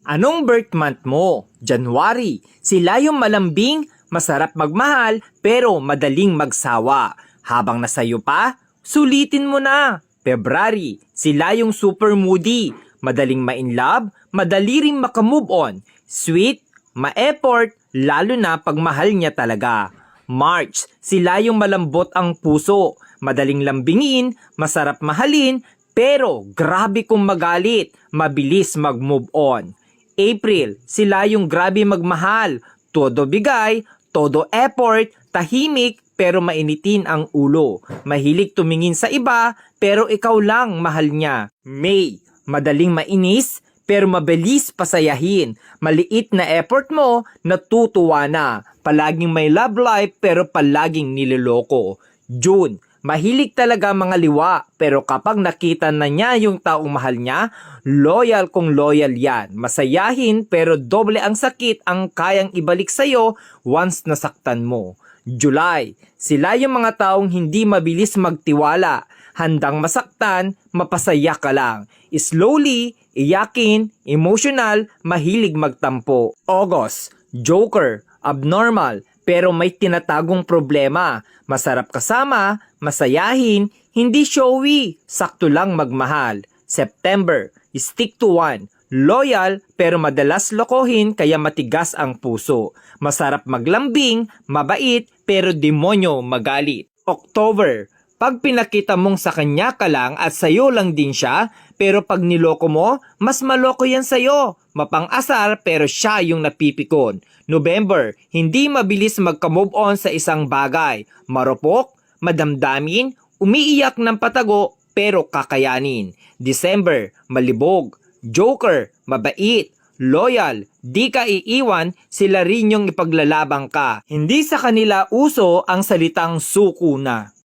Anong birth month mo? January. Sila yung malambing, masarap magmahal, pero madaling magsawa. Habang nasayo pa, sulitin mo na. February. Sila yung super moody, madaling ma-inlove, madali ring makamove on. Sweet, ma-effort, lalo na pag mahal niya talaga. March. Sila yung malambot ang puso, madaling lambingin, masarap mahalin, pero grabe kung magalit, mabilis mag-move on. April, sila yung grabe magmahal, todo bigay, todo effort, tahimik pero mainitin ang ulo. Mahilig tumingin sa iba pero ikaw lang mahal niya. May, madaling mainis pero mabilis pasayahin. Maliit na effort mo, natutuwa na. Palaging may love life pero palaging niloloko. June, mahilig talaga mga liwa, pero kapag nakita na niya yung taong mahal niya, loyal kung loyal yan. Masayahin pero doble ang sakit ang kayang ibalik sa'yo once nasaktan mo. July, sila yung mga taong hindi mabilis magtiwala. Handang masaktan, mapasaya ka lang. Slowly, iyakin, emotional, mahilig magtampo. August, joker, abnormal, pero may tinatagong problema. Masarap kasama, masayahin, hindi showy, sakto lang magmahal. September, stick to one, loyal pero madalas lokohin kaya matigas ang puso. Masarap maglambing, mabait pero demonyo magalit. October, pag pinakita mong sa kanya ka lang at sayo lang din siya, pero pag niloko mo, mas maloko yan sayo. Mapang-asar pero siya yung napipikon. November, hindi mabilis magka-move on sa isang bagay. Marupok, madamdamin, umiiyak ng patago pero kakayanin. December, malibog, joker, mabait, loyal, di ka iiwan, sila rin yung ipaglalabang ka. Hindi sa kanila uso ang salitang suko na.